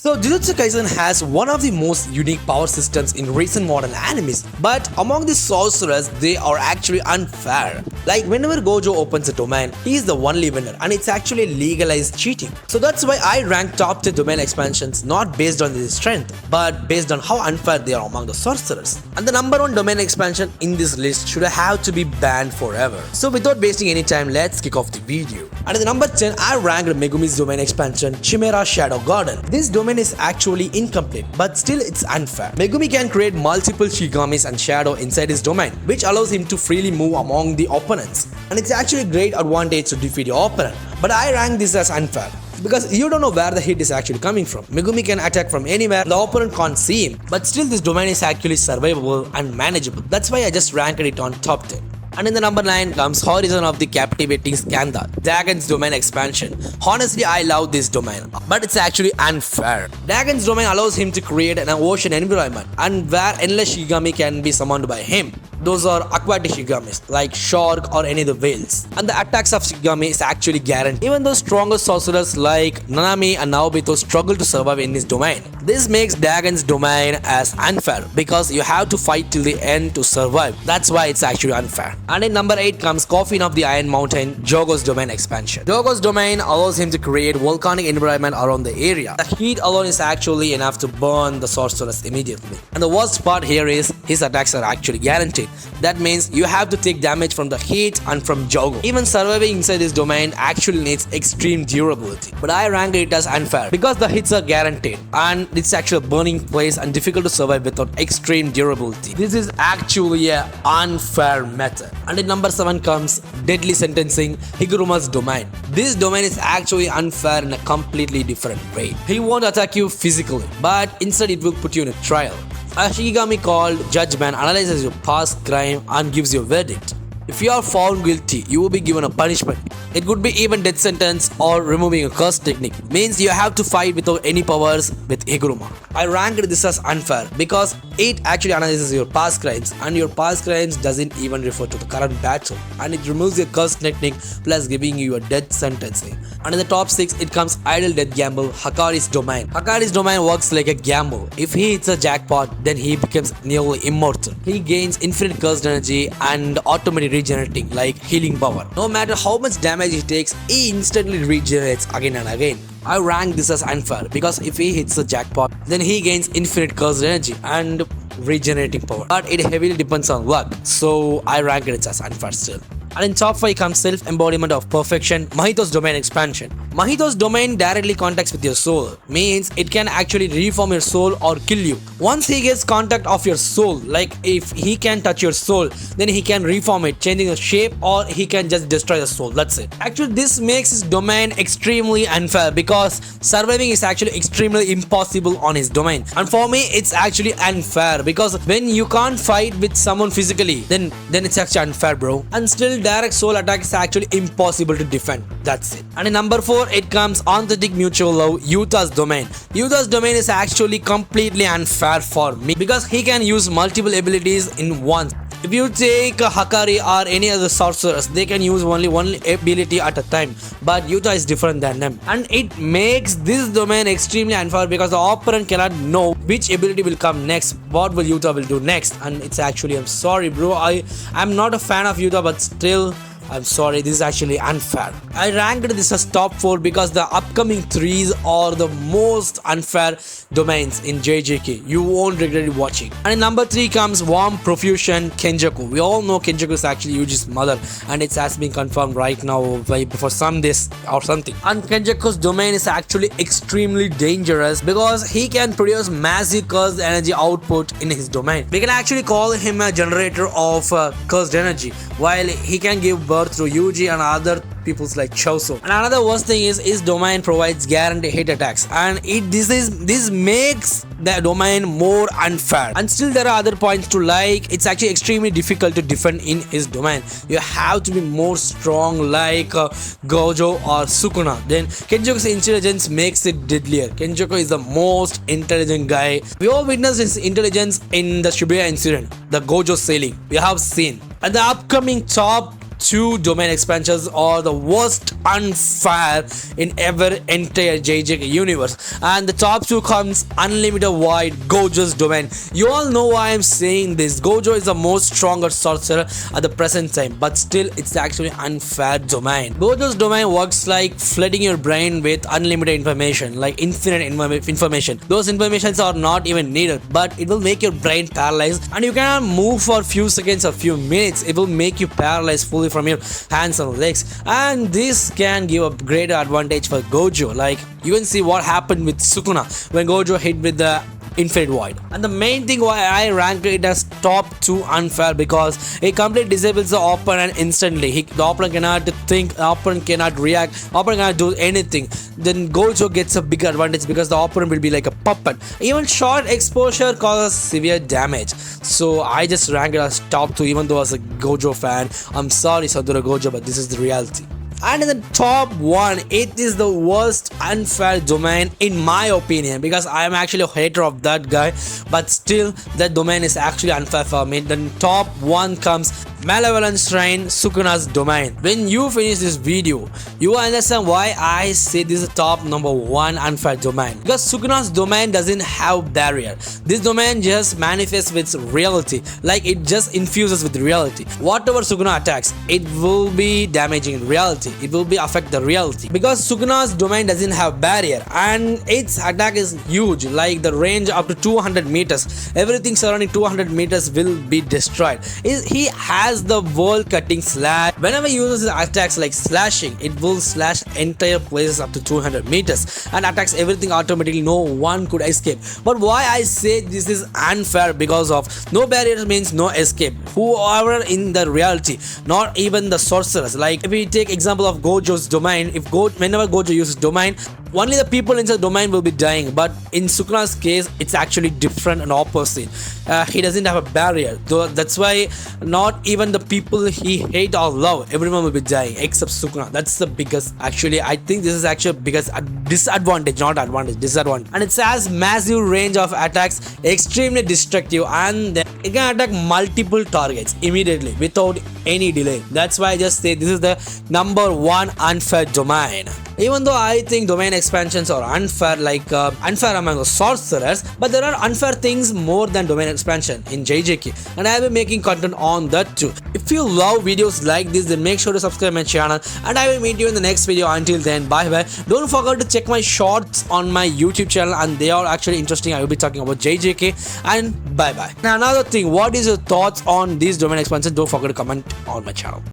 So Jujutsu Kaisen has one of the most unique power systems in recent modern animes, but among the sorcerers, they are actually unfair. Like whenever Gojo opens a domain, he is the only winner and it's actually legalized cheating. So that's why I rank top 10 domain expansions not based on their strength, but based on how unfair they are among the sorcerers. And the number one domain expansion in this list should have to be banned forever. So without wasting any time, let's kick off the video. And at the number 10, I ranked Megumi's domain expansion, Chimera Shadow Garden. This domain is actually incomplete, but still it's unfair. Megumi can create multiple Shigamis and Shadow inside his domain, which allows him to freely move among the opponents. And it's actually a great advantage to defeat your opponent. But I rank this as unfair, because you don't know where the hit is actually coming from. Megumi can attack from anywhere, the opponent can't see him, but still this domain is actually survivable and manageable. That's why I just ranked it on top 10. And in the number 9 comes Horizon of the Captivating Skandha, Dagon's domain expansion. Honestly, I love this domain, but it's actually unfair. Dagon's domain allows him to create an ocean environment, and where endless Shigami can be summoned by him. Those are aquatic Shigamis, like shark or any of the whales. And the attacks of Shigami is actually guaranteed. Even though stronger sorcerers like Nanami and Naobito struggle to survive in his domain. This makes Dagon's domain as unfair, because you have to fight till the end to survive. That's why it's actually unfair. And in number 8 comes Coffin of the Iron Mountain, Jogo's domain expansion. Jogo's domain allows him to create volcanic environment around the area. The heat alone is actually enough to burn the sorcerers immediately. And the worst part here is his attacks are actually guaranteed. That means you have to take damage from the heat and from Jogo. Even surviving inside this domain actually needs extreme durability. But I ranked it as unfair, because the hits are guaranteed and it's actually a burning place and difficult to survive without extreme durability. This is actually an unfair method. And in number 7 comes Deadly Sentencing, Higuruma's domain. This domain is actually unfair in a completely different way. He won't attack you physically, but instead it will put you in a trial. A Shigami called Judgment analyzes your past crime and gives you a verdict. If you are found guilty, you will be given a punishment. It could be even death sentence or removing a curse technique. Means you have to fight without any powers with Higuruma. I ranked this as unfair because it actually analyzes your past crimes, and your past crimes doesn't even refer to the current battle, and it removes your curse technique plus giving you a death sentencing. And in the top 6 it comes Idle Death Gamble, Hakari's domain. Hakari's domain works like a gamble. If he hits a jackpot, then he becomes nearly immortal. He gains infinite cursed energy and automatically regenerating like healing power. No matter how much damage he takes, he instantly regenerates again and again. I rank this as unfair because if he hits the jackpot, then he gains infinite cursed energy and regenerating power. But it heavily depends on luck, so I rank it as unfair still. And in top 5 comes Self-Embodiment of Perfection, Mahito's domain expansion. Mahito's domain directly contacts with your soul, means it can actually reform your soul or kill you. Once he gets contact of your soul, like if he can touch your soul, then he can reform it, changing the shape, or he can just destroy the soul, that's it. Actually, this makes his domain extremely unfair because surviving is actually extremely impossible on his domain. And for me, it's actually unfair because when you can't fight with someone physically, then it's actually unfair, bro. And still, direct soul attack is actually impossible to defend. That's it. And in number 4, it comes Authentic Mutual Love, Yuta's domain. Yuta's domain is actually completely unfair for me because he can use multiple abilities in once. If you take Hakari or any other sorcerers, they can use only one ability at a time, but Yuta is different than them. And it makes this domain extremely unfair because the opponent cannot know which ability will come next, what will Yuta will do next. And it's actually, I'm sorry bro, I'm not a fan of Yuta, but still, I'm sorry, this is actually unfair. I ranked this as top 4 because the upcoming 3s are the most unfair domains in JJK. You won't regret watching. And in number 3 comes Warm Profusion, Kenjaku. We all know Kenjaku is actually Yuji's mother, and it has been confirmed right now for some days or something. And Kenjaku's domain is actually extremely dangerous because he can produce massive cursed energy output in his domain. We can actually call him a generator of cursed energy, while he can give birth through Yuji and other peoples like Choso. And another worst thing is his domain provides guaranteed hit attacks, and this makes the domain more unfair. And still there are other points to like. It's actually extremely difficult to defend in his domain. You have to be more strong like Gojo or Sukuna. Then Kenjaku's intelligence makes it deadlier. Kenjaku is the most intelligent guy. We all witnessed his intelligence in the Shibuya incident, the Gojo sailing. We have seen. And the upcoming top two domain expansions are the worst unfair in ever entire JJK universe, and the top two comes Unlimited Void, Gojo's domain. You all know why I'm saying this. Gojo is the most stronger sorcerer at the present time, but still it's actually unfair domain. Gojo's domain works like flooding your brain with unlimited information, like infinite information. Those informations are not even needed, but it will make your brain paralyzed, and you cannot move for a few seconds or few minutes. It will make you paralyzed fully from your hands and legs, and this can give a greater advantage for Gojo. Like you can see what happened with Sukuna when Gojo hit with the Infinite Void. And the main thing why I ranked it as top 2 unfair, because it completely disables the opponent instantly. The opponent cannot think, the opponent cannot react, the opponent cannot do anything. Then Gojo gets a bigger advantage because the opponent will be like a puppet. Even short exposure causes severe damage. So I just ranked it as top 2, even though as a Gojo fan. I'm sorry Sadura Gojo, but this is the reality. And in the top 1, it is the worst unfair domain in my opinion, because I am actually a hater of that guy, but still that domain is actually unfair for me. Then top 1 comes Malevolent Shrine, Sukuna's domain. When you finish this video, you will understand why I say this is top number 1 unfair domain, because Sukuna's domain doesn't have barrier. This domain just manifests with reality, like it just infuses with reality. Whatever Sukuna attacks, it will be damaging in reality. It will be affect the reality, because Sukuna's domain doesn't have barrier and its attack is huge, like the range up to 200 meters. Everything surrounding 200 meters will be destroyed. He has the world cutting slash. Whenever he uses attacks like slashing, it will slash entire places up to 200 meters and attacks everything automatically. No one could escape. But why I say this is unfair, because of no barriers means no escape. Whoever in the reality, not even the sorcerers. Like if we take example of Gojo's domain, whenever Gojo uses domain, only the people inside the domain will be dying. But in Sukuna's case, it's actually different and opposite. He doesn't have a barrier, so that's why not even the people he hate or love, everyone will be dying except Sukuna. That's the biggest, actually I think this is actually biggest disadvantage, not advantage, disadvantage. And it has massive range of attacks, extremely destructive, and then it can attack multiple targets immediately without any delay. That's why I just say this is the number 1 unfair domain. Even though I think domain expansions are unfair, like unfair among the sorcerers, but there are unfair things more than domain expansion in JJK, and I will be making content on that too. If you love videos like this, then make sure to subscribe my channel, and I will meet you in the next video. Until then, bye bye. Don't forget to check my shorts on my YouTube channel, and they are actually interesting. I will be talking about JJK, and bye bye. Now another thing, what is your thoughts on these domain expansions? Don't forget to comment on my channel.